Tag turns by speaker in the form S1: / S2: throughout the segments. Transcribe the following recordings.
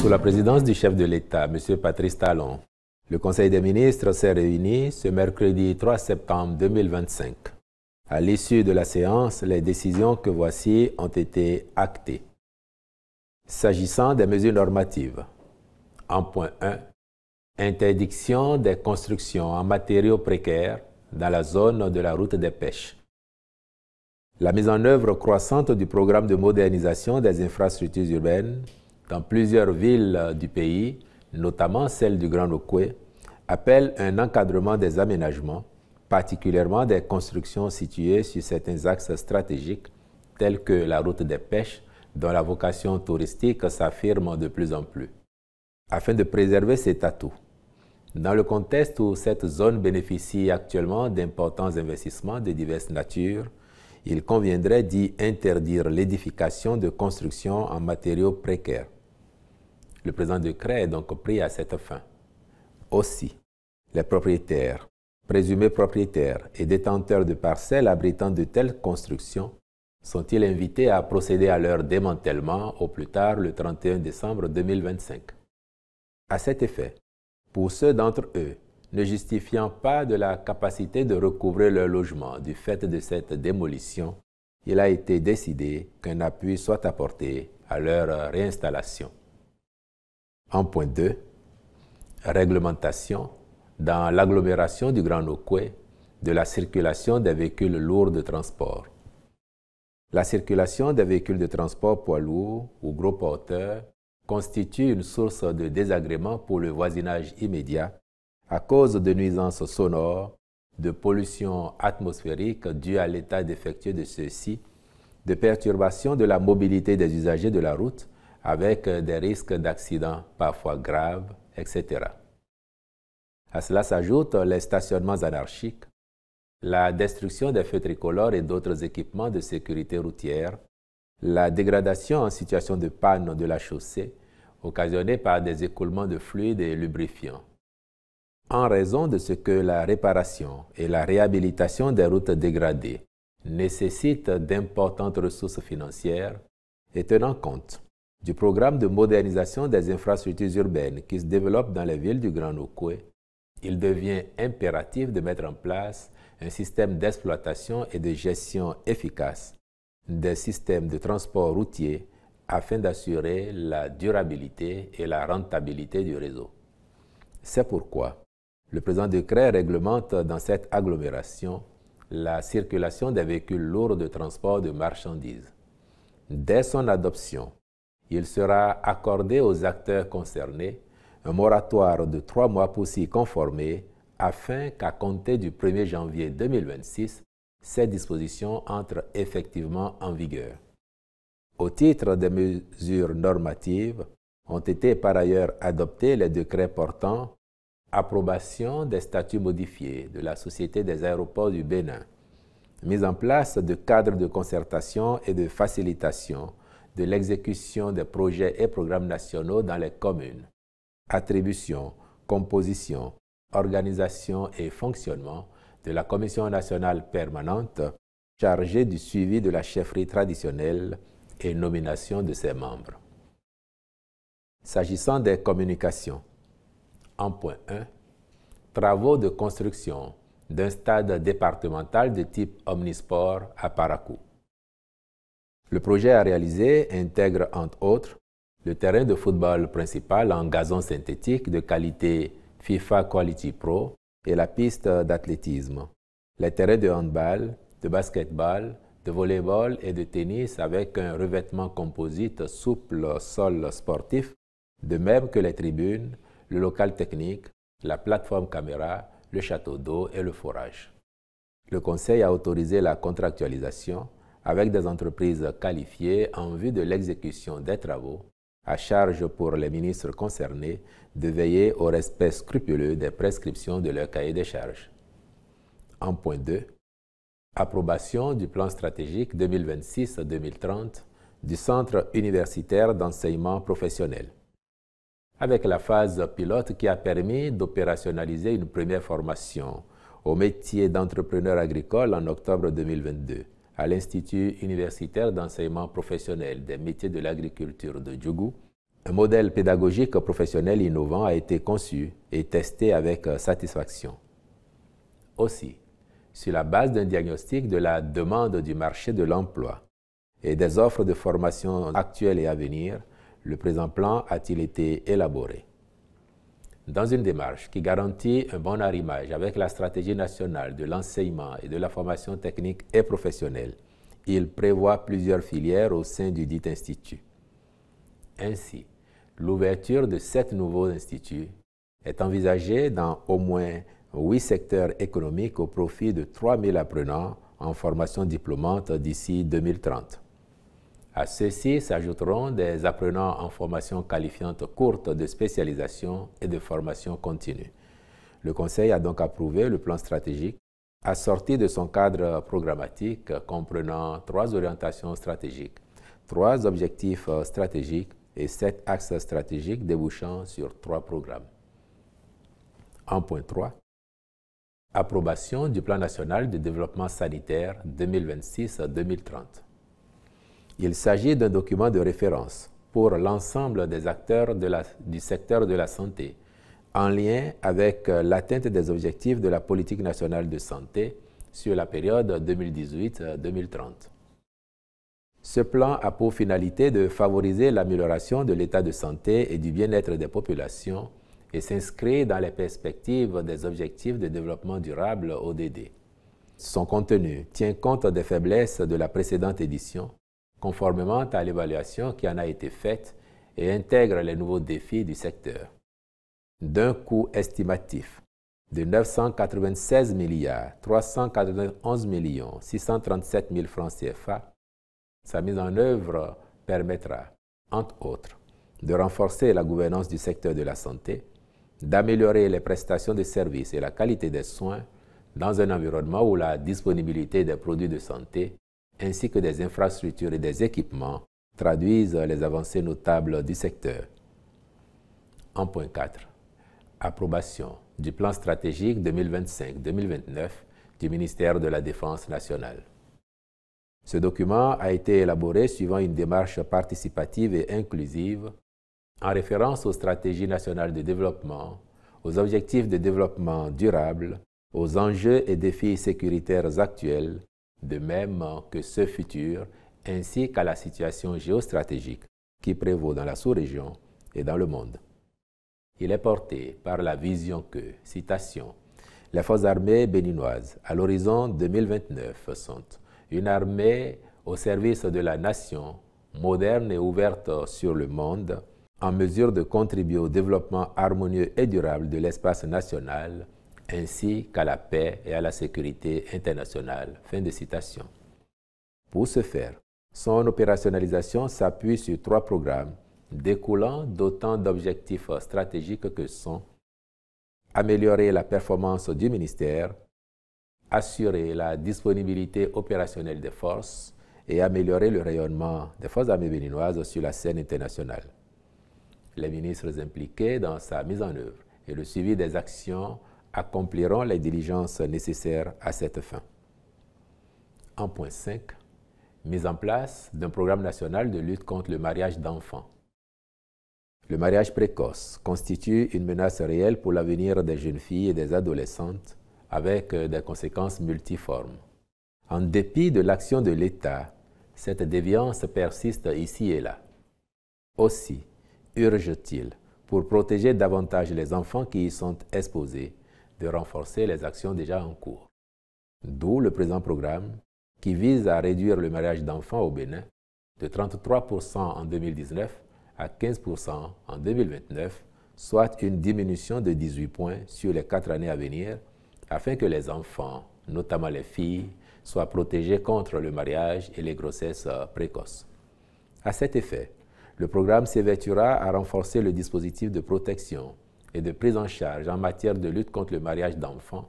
S1: Sous la présidence du chef de l'État, M. Patrice Talon, le Conseil des ministres s'est réuni ce mercredi 3 septembre 2025. À l'issue de la séance, les décisions que voici ont été actées. S'agissant des mesures normatives, en point 1, interdiction des constructions en matériaux précaires dans la zone de la route des pêches. La mise en œuvre croissante du programme de modernisation des infrastructures urbaines dans plusieurs villes du pays, notamment celle du Grand Okoué, appelle un encadrement des aménagements, particulièrement des constructions situées sur certains axes stratégiques tels que la route des pêches, dont la vocation touristique s'affirme de plus en plus. Afin de préserver cet atout, dans le contexte où cette zone bénéficie actuellement d'importants investissements de diverses natures, il conviendrait d'y interdire l'édification de constructions en matériaux précaires. Le présent décret est donc pris à cette fin. Aussi, les propriétaires, présumés propriétaires et détenteurs de parcelles abritant de telles constructions sont-ils invités à procéder à leur démantèlement au plus tard le 31 décembre 2025. À cet effet, pour ceux d'entre eux ne justifiant pas de la capacité de recouvrer leur logement du fait de cette démolition, il a été décidé qu'un appui soit apporté à leur réinstallation. En point 2, réglementation dans l'agglomération du Grand Okoué de la circulation des véhicules lourds de transport. La circulation des véhicules de transport poids lourds ou gros porteurs constitue une source de désagrément pour le voisinage immédiat à cause de nuisances sonores, de pollution atmosphérique due à l'état défectueux de ceux-ci, de perturbation de la mobilité des usagers de la route avec des risques d'accidents parfois graves, etc. À cela s'ajoutent les stationnements anarchiques, la destruction des feux tricolores et d'autres équipements de sécurité routière, la dégradation en situation de panne de la chaussée occasionnée par des écoulements de fluides et lubrifiants. En raison de ce que la réparation et la réhabilitation des routes dégradées nécessitent d'importantes ressources financières et tenant compte du programme de modernisation des infrastructures urbaines qui se développe dans les villes du Grand Okoué, il devient impératif de mettre en place un système d'exploitation et de gestion efficace des systèmes de transport routier afin d'assurer la durabilité et la rentabilité du réseau. C'est pourquoi le présent décret réglemente dans cette agglomération la circulation des véhicules lourds de transport de marchandises. Dès son adoption, il sera accordé aux acteurs concernés un moratoire de 3 mois pour s'y conformer afin qu'à compter du 1er janvier 2026, ces dispositions entrent effectivement en vigueur. Au titre des mesures normatives, ont été par ailleurs adoptés les décrets portant approbation des statuts modifiés de la Société des aéroports du Bénin, mise en place de cadres de concertation et de facilitation de l'exécution des projets et programmes nationaux dans les communes, attribution, composition, organisation et fonctionnement de la Commission nationale permanente chargée du suivi de la chefferie traditionnelle et nomination de ses membres. S'agissant des communications, en point 1, travaux de construction d'un stade départemental de type omnisport à Parakou. Le projet à réaliser intègre entre autres le terrain de football principal en gazon synthétique de qualité FIFA Quality Pro et la piste d'athlétisme, les terrains de handball, de basketball, de volleyball et de tennis avec un revêtement composite souple sol sportif, de même que les tribunes, le local technique, la plateforme caméra, le château d'eau et le forage. Le Conseil a autorisé la contractualisation avec des entreprises qualifiées en vue de l'exécution des travaux, à charge pour les ministres concernés de veiller au respect scrupuleux des prescriptions de leur cahier des charges. En point 2, approbation du plan stratégique 2026-2030 du Centre universitaire d'enseignement professionnel, avec la phase pilote qui a permis d'opérationnaliser une première formation au métier d'entrepreneur agricole en octobre 2022 à l'Institut universitaire d'enseignement professionnel des métiers de l'agriculture de Djougou, Un modèle pédagogique professionnel innovant a été conçu et testé avec satisfaction. Aussi, sur la base d'un diagnostic de la demande du marché de l'emploi et des offres de formation actuelles et à venir, le présent plan a-t-il été élaboré. Dans une démarche qui garantit un bon arrimage avec la stratégie nationale de l'enseignement et de la formation technique et professionnelle, il prévoit plusieurs filières au sein du dit institut. Ainsi, l'ouverture de 7 nouveaux instituts est envisagée dans au moins 8 secteurs économiques au profit de 3 000 apprenants en formation diplômante d'ici 2030. À ceux-ci s'ajouteront des apprenants en formation qualifiante courte de spécialisation et de formation continue. Le Conseil a donc approuvé le plan stratégique assorti de son cadre programmatique comprenant 3 orientations stratégiques, 3 objectifs stratégiques et 7 axes stratégiques débouchant sur 3 programmes. En point 3, approbation du Plan national de développement sanitaire 2026-2030. Il s'agit d'un document de référence pour l'ensemble des acteurs du secteur de la santé, en lien avec l'atteinte des objectifs de la politique nationale de santé sur la période 2018-2030. Ce plan a pour finalité de favoriser l'amélioration de l'état de santé et du bien-être des populations et s'inscrit dans les perspectives des objectifs de développement durable ODD. Son contenu tient compte des faiblesses de la précédente édition, conformément à l'évaluation qui en a été faite et intègre les nouveaux défis du secteur. D'un coût estimatif de 996 391 637 000 francs CFA, sa mise en œuvre permettra, entre autres, de renforcer la gouvernance du secteur de la santé, d'améliorer les prestations de services et la qualité des soins dans un environnement où la disponibilité des produits de santé ainsi que des infrastructures et des équipements traduisent les avancées notables du secteur. En point 4, approbation du plan stratégique 2025-2029 du ministère de la Défense nationale. Ce document a été élaboré suivant une démarche participative et inclusive en référence aux stratégies nationales de développement, aux objectifs de développement durable, aux enjeux et défis sécuritaires actuels, de même que ceux futurs, ainsi qu'à la situation géostratégique qui prévaut dans la sous-région et dans le monde. Il est porté par la vision que, citation, « Les forces armées béninoises, à l'horizon 2029, sont une armée au service de la nation, moderne et ouverte sur le monde, en mesure de contribuer au développement harmonieux et durable de l'espace national, ainsi qu'à la paix et à la sécurité internationale. » Fin de citation. Pour ce faire, son opérationnalisation s'appuie sur 3 programmes découlant d'autant d'objectifs stratégiques que sont améliorer la performance du ministère, assurer la disponibilité opérationnelle des forces et améliorer le rayonnement des forces armées béninoises sur la scène internationale. Les ministres impliqués dans sa mise en œuvre et le suivi des actions accompliront les diligences nécessaires à cette fin. En point 5, mise en place d'un programme national de lutte contre le mariage d'enfants. Le mariage précoce constitue une menace réelle pour l'avenir des jeunes filles et des adolescentes avec des conséquences multiformes. En dépit de l'action de l'État, cette déviance persiste ici et là. Aussi, urge-t-il, pour protéger davantage les enfants qui y sont exposés, de renforcer les actions déjà en cours. D'où le présent programme qui vise à réduire le mariage d'enfants au Bénin de 33% en 2019 à 15% en 2029, soit une diminution de 18 points sur les 4 années à venir, afin que les enfants, notamment les filles, soient protégés contre le mariage et les grossesses précoces. À cet effet, le programme s'évertuera à renforcer le dispositif de protection et de prise en charge en matière de lutte contre le mariage d'enfants,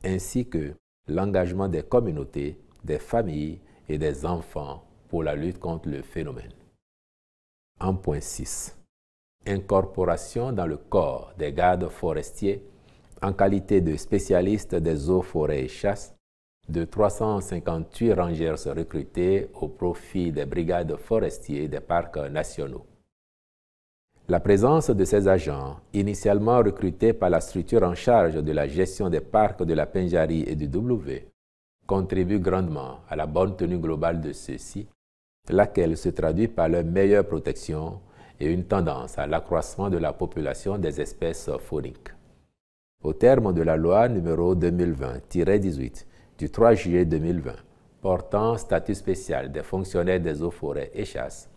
S1: ainsi que l'engagement des communautés, des familles et des enfants pour la lutte contre le phénomène. En point 6. Incorporation dans le corps des gardes forestiers en qualité de spécialistes des eaux, forêts et chasses de 358 rangers recrutés au profit des brigades forestiers des parcs nationaux. La présence de ces agents, initialement recrutés par la structure en charge de la gestion des parcs de la Pendjari et du W, contribue grandement à la bonne tenue globale de ceux-ci, laquelle se traduit par leur meilleure protection et une tendance à l'accroissement de la population des espèces fauniques. Au terme de la loi numéro 2020-18 du 3 juillet 2020 portant statut spécial des fonctionnaires des eaux-forêts et chasses,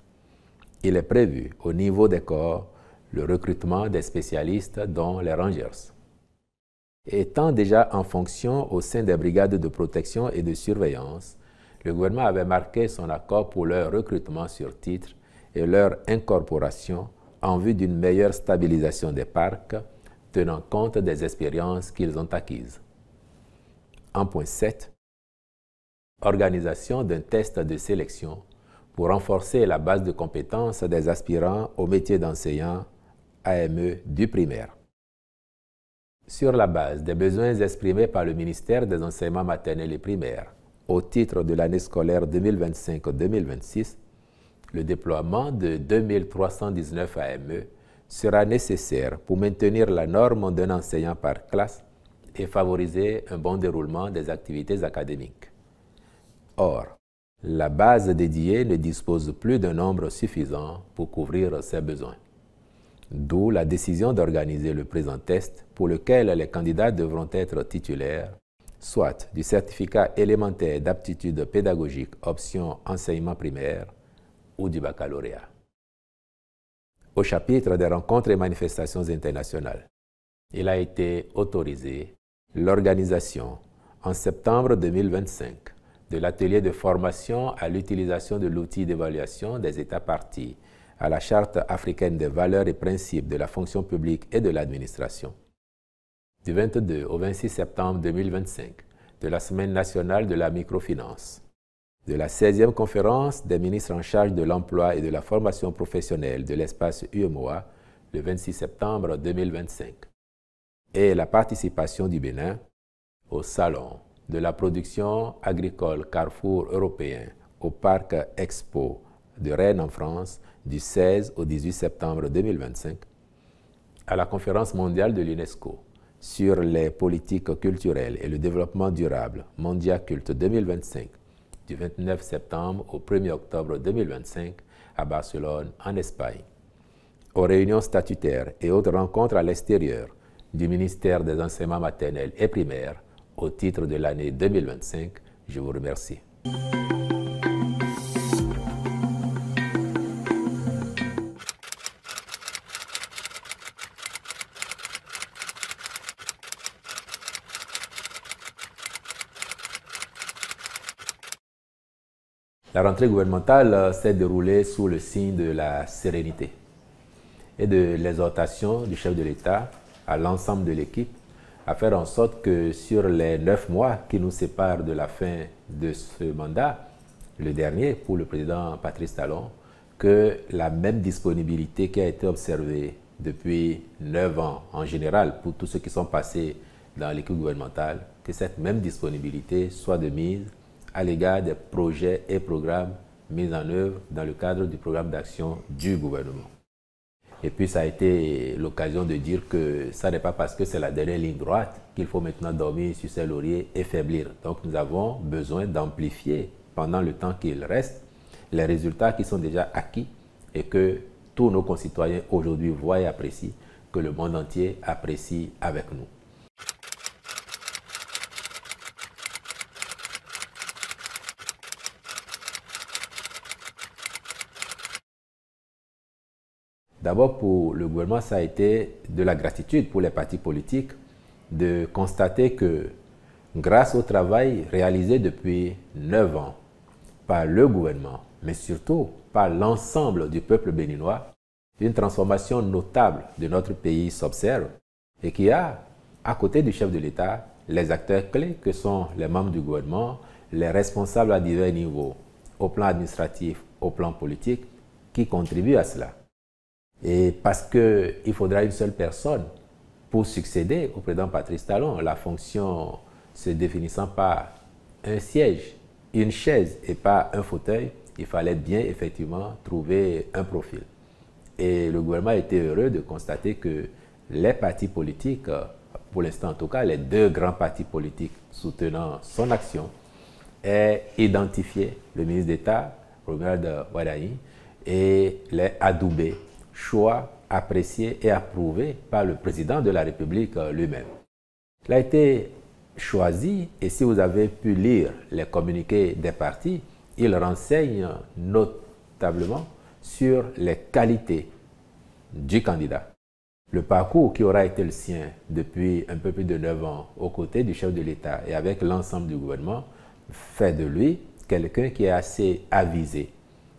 S1: il est prévu au niveau des corps le recrutement des spécialistes dont les rangers. Étant déjà en fonction au sein des brigades de protection et de surveillance, le gouvernement avait marqué son accord pour leur recrutement sur titre et leur incorporation en vue d'une meilleure stabilisation des parcs, tenant compte des expériences qu'ils ont acquises. En point 7, organisation d'un test de sélection pour renforcer la base de compétences des aspirants au métier d'enseignant AME du primaire. Sur la base des besoins exprimés par le ministère des Enseignements maternels et primaires au titre de l'année scolaire 2025-2026, le déploiement de 2319 AME sera nécessaire pour maintenir la norme d'un enseignant par classe et favoriser un bon déroulement des activités académiques. Or, la base dédiée ne dispose plus d'un nombre suffisant pour couvrir ses besoins. D'où la décision d'organiser le présent test pour lequel les candidats devront être titulaires, soit du certificat élémentaire d'aptitude pédagogique option enseignement primaire ou du baccalauréat. Au chapitre des rencontres et manifestations internationales, il a été autorisé l'organisation en septembre 2025 de l'atelier de formation à l'utilisation de l'outil d'évaluation des États parties à la Charte africaine des valeurs et principes de la fonction publique et de l'administration. Du 22 au 26 septembre 2025, de la Semaine nationale de la microfinance, de la 16e conférence des ministres en charge de l'emploi et de la formation professionnelle de l'espace UEMOA, le 26 septembre 2025, et la participation du Bénin au Salon de la production agricole Carrefour européen au Parc Expo de Rennes en France du 16 au 18 septembre 2025, à la conférence mondiale de l'UNESCO sur les politiques culturelles et le développement durable Mondiaculte 2025 du 29 septembre au 1er octobre 2025 à Barcelone en Espagne, aux réunions statutaires et autres rencontres à l'extérieur du ministère des Enseignements maternels et primaires au titre de l'année 2025. Je vous remercie. La rentrée gouvernementale s'est déroulée sous le signe de la sérénité et de l'exhortation du chef de l'État à l'ensemble de l'équipe à faire en sorte que sur les 9 mois qui nous séparent de la fin de ce mandat, le dernier pour le président Patrice Talon, que la même disponibilité qui a été observée depuis 9 ans en général pour tous ceux qui sont passés dans l'équipe gouvernementale, que cette même disponibilité soit de mise à l'égard des projets et programmes mis en œuvre dans le cadre du programme d'action du gouvernement. Et puis ça a été l'occasion de dire que ça n'est pas parce que c'est la dernière ligne droite qu'il faut maintenant dormir sur ses lauriers et faiblir. Donc nous avons besoin d'amplifier pendant le temps qu'il reste les résultats qui sont déjà acquis et que tous nos concitoyens aujourd'hui voient et apprécient, que le monde entier apprécie avec nous. D'abord, pour le gouvernement, ça a été de la gratitude pour les partis politiques de constater que grâce au travail réalisé depuis 9 ans par le gouvernement, mais surtout par l'ensemble du peuple béninois, une transformation notable de notre pays s'observe et qui a, à côté du chef de l'État, les acteurs clés que sont les membres du gouvernement, les responsables à divers niveaux, au plan administratif, au plan politique, qui contribuent à cela. Et parce qu'il faudra une seule personne pour succéder au président Patrice Talon, la fonction se définissant par un siège, une chaise et pas un fauteuil, il fallait bien effectivement trouver un profil. Et le gouvernement a été heureux de constater que les partis politiques, pour l'instant en tout cas, les deux grands partis politiques soutenant son action, aient identifié le ministre d'État, Romuald Wardani, et les adoubés, choix appréciés et approuvés par le président de la République lui-même. Il a été choisi, et si vous avez pu lire les communiqués des partis, il renseigne notablement sur les qualités du candidat. Le parcours qui aura été le sien depuis un peu plus de 9 ans aux côtés du chef de l'État et avec l'ensemble du gouvernement fait de lui quelqu'un qui est assez avisé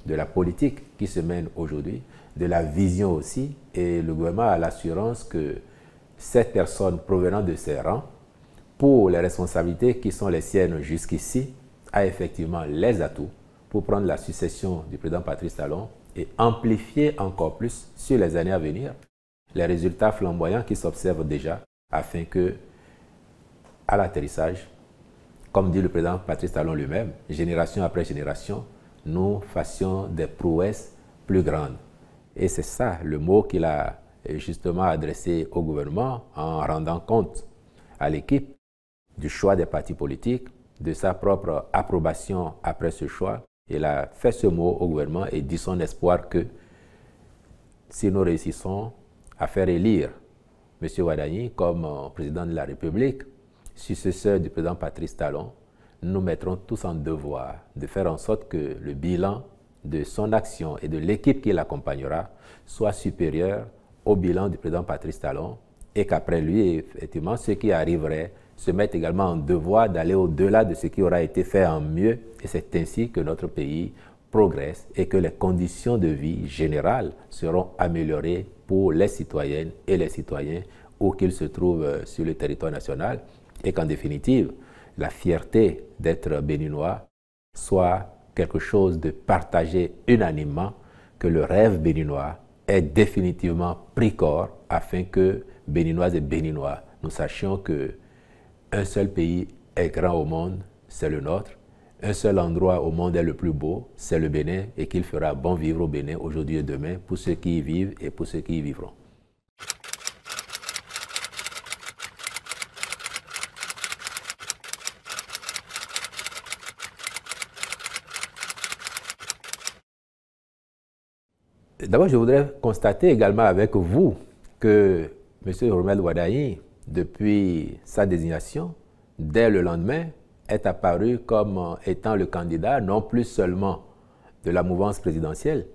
S1: de la politique qui se mène aujourd'hui, de la vision aussi, et le gouvernement a l'assurance que cette personne provenant de ses rangs, pour les responsabilités qui sont les siennes jusqu'ici, a effectivement les atouts pour prendre la succession du président Patrice Talon et amplifier encore plus sur les années à venir les résultats flamboyants qui s'observent déjà afin que, à l'atterrissage, comme dit le président Patrice Talon lui-même, génération après génération, nous fassions des prouesses plus grandes. Et c'est ça le mot qu'il a justement adressé au gouvernement en rendant compte à l'équipe du choix des partis politiques, de sa propre approbation après ce choix. Il a fait ce mot au gouvernement et dit son espoir que si nous réussissons à faire élire M. Wardani comme président de la République, successeur du président Patrice Talon, nous mettrons tous en devoir de faire en sorte que le bilan de son action et de l'équipe qui l'accompagnera soit supérieur au bilan du président Patrice Talon et qu'après lui, effectivement, ceux qui arriveraient se mettent également en devoir d'aller au-delà de ce qui aura été fait en mieux. Et c'est ainsi que notre pays progresse et que les conditions de vie générales seront améliorées pour les citoyennes et les citoyens où qu'ils se trouvent sur le territoire national et qu'en définitive, la fierté d'être béninois soit quelque chose de partagé unanimement, que le rêve béninois ait définitivement pris corps afin que béninoises et béninois, nous sachions que un seul pays est grand au monde, c'est le nôtre. Un seul endroit au monde est le plus beau, c'est le Bénin, et qu'il fera bon vivre au Bénin aujourd'hui et demain pour ceux qui y vivent et pour ceux qui y vivront. D'abord, je voudrais constater également avec vous que M. Romuald Wardani, depuis sa désignation, dès le lendemain, est apparu comme étant le candidat non plus seulement de la mouvance présidentielle,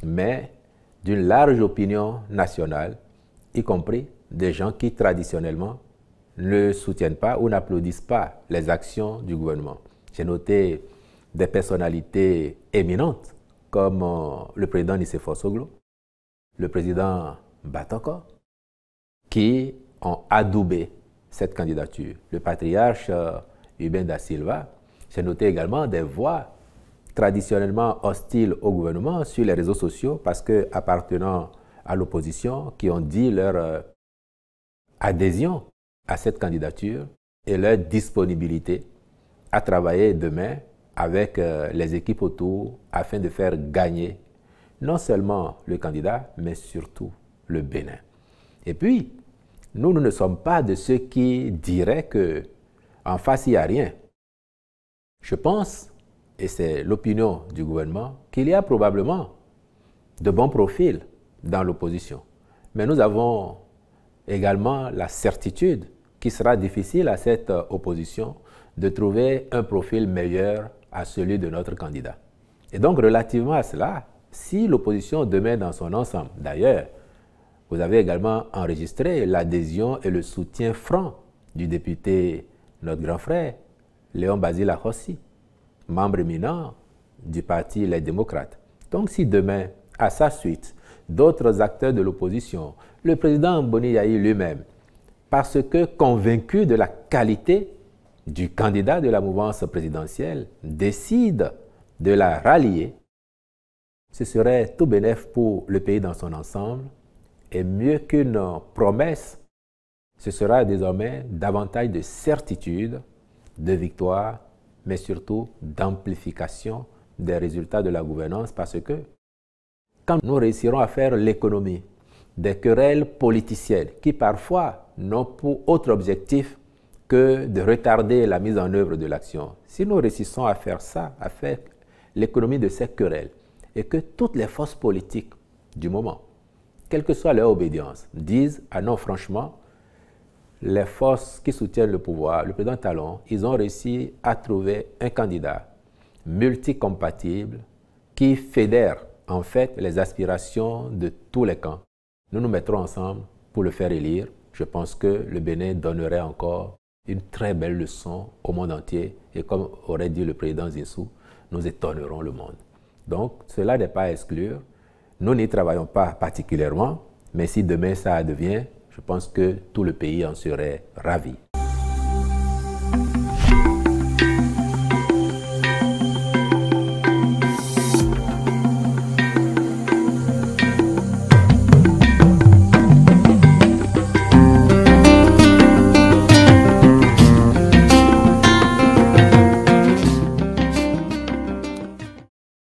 S1: mais d'une large opinion nationale, y compris des gens qui traditionnellement ne soutiennent pas ou n'applaudissent pas les actions du gouvernement. J'ai noté des personnalités éminentes comme le président Nicéphore Soglo, le président Batoko, qui ont adoubé cette candidature. Le patriarche Hubert da Silva. J'ai noté également des voix traditionnellement hostiles au gouvernement sur les réseaux sociaux parce que appartenant à l'opposition qui ont dit leur adhésion à cette candidature et leur disponibilité à travailler demain avec les équipes autour afin de faire gagner non seulement le candidat, mais surtout le Bénin. Et puis, nous ne sommes pas de ceux qui diraient qu'en face, il n'y a rien. Je pense, et c'est l'opinion du gouvernement, qu'il y a probablement de bons profils dans l'opposition. Mais nous avons également la certitude qu'il sera difficile à cette opposition de trouver un profil meilleur à celui de notre candidat. Et donc, relativement à cela, si l'opposition demeure dans son ensemble, d'ailleurs, vous avez également enregistré l'adhésion et le soutien franc du député, notre grand frère, Léon Basile Akossi, membre éminent du parti Les Démocrates. Donc si demain, à sa suite, d'autres acteurs de l'opposition, le président Boni Yayi lui-même, parce que convaincu de la qualité du candidat de la mouvance présidentielle, décide de la rallier, ce serait tout bénef pour le pays dans son ensemble. Et mieux qu'une promesse, ce sera désormais davantage de certitude, de victoire, mais surtout d'amplification des résultats de la gouvernance parce que quand nous réussirons à faire l'économie des querelles politiciennes qui parfois n'ont pour autre objectif que de retarder la mise en œuvre de l'action, si nous réussissons à faire ça, à faire l'économie de ces querelles, et que toutes les forces politiques du moment, quelle que soit leur obédience, disent « Ah non, franchement, les forces qui soutiennent le pouvoir, le président Talon, ils ont réussi à trouver un candidat multicompatible qui fédère en fait les aspirations de tous les camps. Nous nous mettrons ensemble pour le faire élire. Je pense que le Bénin donnerait encore une très belle leçon au monde entier. Et comme aurait dit le président Zissou, nous étonnerons le monde. Donc, cela n'est pas à exclure. Nous n'y travaillons pas particulièrement, mais si demain ça advient, je pense que tout le pays en serait ravi.